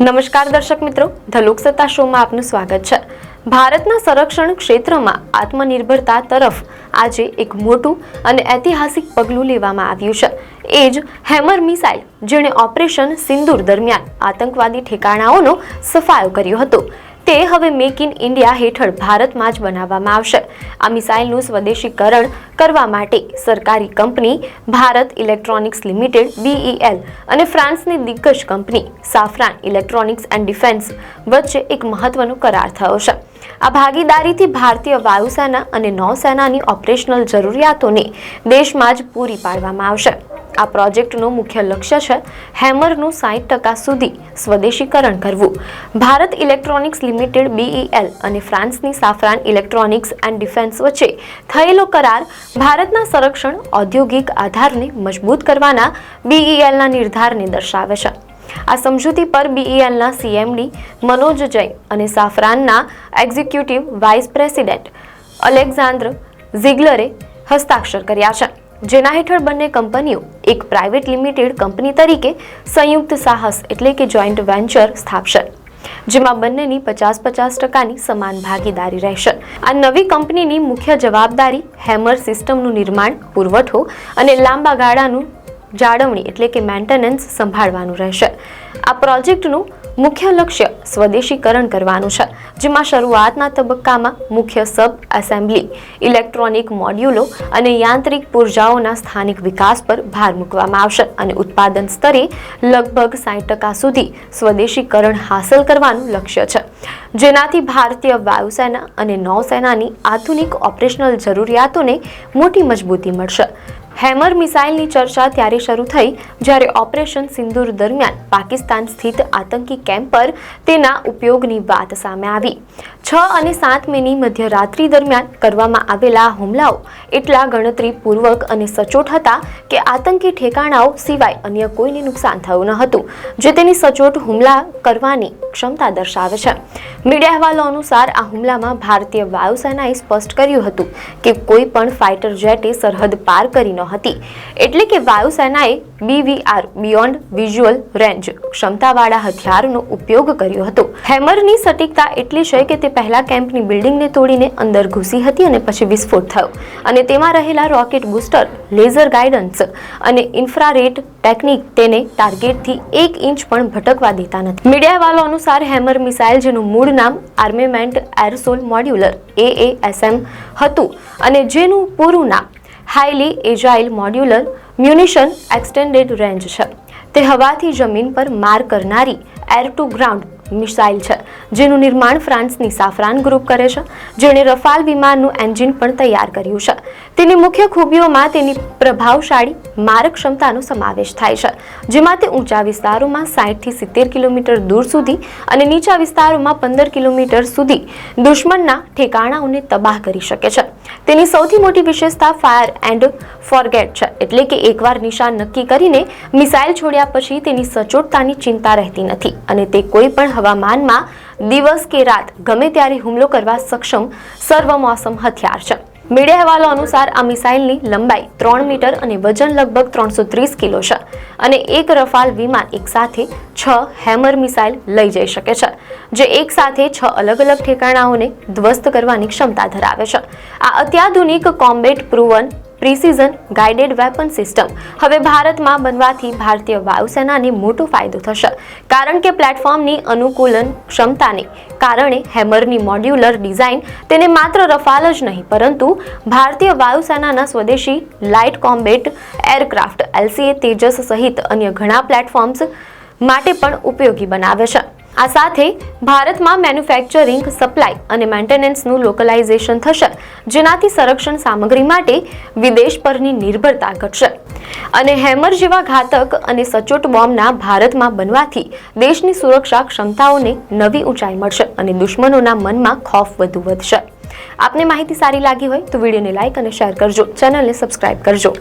નમસ્કાર દર્શક મિત્રો, ધ લોકસત્તા શોમાં આપનું સ્વાગત છે। ભારતના સંરક્ષણ ક્ષેત્રમાં આત્મનિર્ભરતા તરફ આજે એક મોટું અને ઐતિહાસિક પગલું લેવામાં આવ્યું છે। એ જ હેમર મિસાઇલ, જેણે ઓપરેશન સિંદૂર દરમિયાન આતંકવાદી ઠેકાણાઓનો સફાયો કર્યો હતો, તે હવે મેક ઇન ઇન્ડિયા હેઠળ ભારતમાં જ બનાવવામાં આવશે। આ મિસાઇલનું સ્વદેશીકરણ કરવા માટે સરકારી company Bharat electronics limited BEL અને ફ્રાન્સની દિગ્ગજ કંપની સાફરાન ઇલેક્ટ્રોનિક્સ એન્ડ ડિફેન્સ વચ્ચે એક મહત્વનો કરાર થયો છે। આ ભાગીદારીથી ભારતીય વાયુસેના અને નૌસેનાની ઓપરેશનલ જરૂરિયાતોને દેશમાં જ પૂરી પાડવામાં આવશે। આ પ્રોજેક્ટનું મુખ્ય લક્ષ્ય છે હેમરનું 60% સુધી સ્વદેશીકરણ કરવું। ભારત ઇલેક્ટ્રોનિક્સ લિમિટેડ BEL અને ફ્રાન્સની સાફરાન ઇલેક્ટ્રોનિક્સ એન્ડ ડિફેન્સ વચ્ચે થયેલો કરાર ભારતના સંરક્ષણ ઔદ્યોગિક આધારને મજબૂત કરવાના BELના નિર્ધારને દર્શાવે છે। આ સમજૂતી પર BELના CMD મનોજ જૈન અને સાફરાનના એક્ઝિક્યુટિવ વાઇસ પ્રેસિડેન્ટ અલેક્ઝાન્ડર ઝિગલરે હસ્તાક્ષર કર્યા છે, જેના હેઠળ બંને કંપનીઓ એક પ્રાઇવેટ લિમિટેડ કંપની તરીકે સંયુક્ત સાહસ એટલે કે જોઈન્ટ વેન્ચર સ્થાપશે, જેમાં બંનેની 50-50%ની સમાન ભાગીદારી રહેશે। આ નવી કંપનીની મુખ્ય જવાબદારી હેમર સિસ્ટમનું નિર્માણ, પુરવઠો અને લાંબા ગાળાનું જાળવણી એટલે કે મેન્ટેનન્સ સંભાળવાનું રહેશે। આ પ્રોજેક્ટનું મુખ્ય લક્ષ્ય સ્વદેશીકરણ કરવાનું છે, જેમાં શરૂઆતના તબક્કામાં મુખ્ય સબ એસેમ્બલી, ઇલેક્ટ્રોનિક મોડ્યુલો અને યાંત્રિક પુર્જાઓના સ્થાનિક વિકાસ પર ભાર મૂકવામાં આવશે અને ઉત્પાદન સ્તરે લગભગ 60% સુધી સ્વદેશીકરણ હાંસલ કરવાનું લક્ષ્ય છે, જેનાથી ભારતીય વાયુસેના અને નૌસેનાની આધુનિક ઓપરેશનલ જરૂરિયાતોને મોટી મજબૂતી મળશે। હેમર મિસાઇલની ચર્ચા ત્યારે શરૂ થઈ જ્યારે ઓપરેશન સિંદૂર દરમિયાન પાકિસ્તાન સ્થિત આતંકી કેમ્પ પર તેના ઉપયોગની વાત સામે આવી। 6 અને 7 મેની મધ્યરાત્રિ દરમિયાન કરવામાં આવેલા હુમલાઓ એટલા ગણતરીપૂર્વક અને સચોટ હતા કે આતંકી ઠેકાણાઓ સિવાય અન્ય કોઈને નુકસાન થયું ન હતું, જે તેની સચોટ હુમલા કરવાની ક્ષમતા દર્શાવે છે। મીડિયા અહેવાલો અનુસાર આ હુમલામાં ભારતીય વાયુસેનાએ સ્પષ્ટ કર્યું હતું કે કોઈ પણ ફાઇટર જેટે સરહદ પાર કરી ન હતી, એટલે કે વાયુસેનાએ BVR બિયોન્ડ વિઝ્યુઅલ રેન્જ ક્ષમતાવાળા હથિયારનો ઉપયોગ કર્યો હતો। હેમરની સટીકતા એટલી છે કે તે પહેલા કેમ્પની બિલ્ડિંગને તોડીને અંદર ઘૂસી હતી અને પછી વિસ્ફોટ થયો અને તેમાં રહેલા રોકેટ બૂસ્ટર, લેઝર ગાઇડન્સ અને ઇન્ફ્રારેડ ટેકનિક તેને ટાર્ગેટથી 1 ઇંચ પણ ભટકવા દેતા નથી। મીડિયા અહેવાલો અનુસાર હેમર મિસાઇલ, જેનું મૂળ નામ આર્મેમેન્ટ એરસોલ મોડ્યુલર AASM હતું અને જેનું પૂરું નામ highly agile modular munition extended range છે, તે હવાથી જમીન પર માર કરનારી એર ટુ ગ્રાઉન્ડ મિસાઇલ છે, જેનું નિર્માણ ફ્રાન્સની સાફરાન ગ્રુપ કરે છે, જેણે રફાલ વિમાનનું એન્જિન પણ તૈયાર કર્યું છે। તેની મુખ્ય ખૂબીઓમાં તેની પ્રભાવશાળી મારક ક્ષમતાનો સમાવેશ થાય છે, જેમાં તે ઊંચા વિસ્તારોમાં 60 થી 70 કિલોમીટર દૂર સુધી અને નીચા વિસ્તારોમાં 15 કિલોમીટર સુધી દુશ્મનના ઠેકાણાઓને તબાહ કરી શકે છે। તેની સૌથી મોટી વિશેષતા ફાયર એન્ડ ફોરગેટ છે, એટલે કે એકવાર નિશાન નક્કી કરીને મિસાઇલ છોડ્યા પછી તેની સચોટતાની ચિંતા રહેતી નથી અને તે કોઈ પણ હવામાનમાં દિવસ કે રાત ગમે ત્યારે હુમલો કરવા સક્ષમ સર્વમોસમ હથિયાર છે। મીડિયા અહેવાલો અનુસાર આ મિસાઇલની લંબાઈ 3 મીટર અને વજન લગભગ 330 કિલો છે અને એક રફાલ વિમાન એક સાથે 6 હેમર મિસાઇલ લઈ જઈ શકે છે, જે એક સાથે 6 અલગ અલગ ઠેકાણાઓને ધ્વસ્ત કરવાની ક્ષમતા ધરાવે છે। આ અત્યાધુનિક combat proven precision guided weapon system હવે ભારતમાં બનવાથી ભારતીય વાયુસેનાને મોટો ફાયદો થશે, કારણ કે પ્લેટફોર્મની અનુકૂલન ક્ષમતાને કારણે હેમરની મોડ્યુલર ડિઝાઇન તેને માત્ર રફાલ જ નહીં પરંતુ ભારતીય વાયુસેનાના સ્વદેશી light combat aircraft LCA Tejas સહિત અન્ય ઘણા પ્લેટફોર્મ્સ માટે પણ ઉપયોગી બનાવે છે। આ સાથે ભારતમાં મેન્યુફેક્ચરિંગ, સપ્લાય અને મેન્ટેનન્સનું લોકલાઇઝેશન થશે, જેનાથી સંરક્ષણ સામગ્રી માટે વિદેશ પરની નિર્ભરતા ઘટશે અને હેમર જેવા ઘાતક અને સચોટ બોમ્બના ભારતમાં બનવાથી દેશની સુરક્ષા ક્ષમતાઓને નવી ઊંચાઈ મળશે અને દુશ્મનોના મનમાં ખૌફ વધુ વધશે। આપને માહિતી સારી લાગી હોય તો વિડીયોને લાઇક અને શેર કરજો, ચેનલને સબસ્ક્રાઇબ કરજો।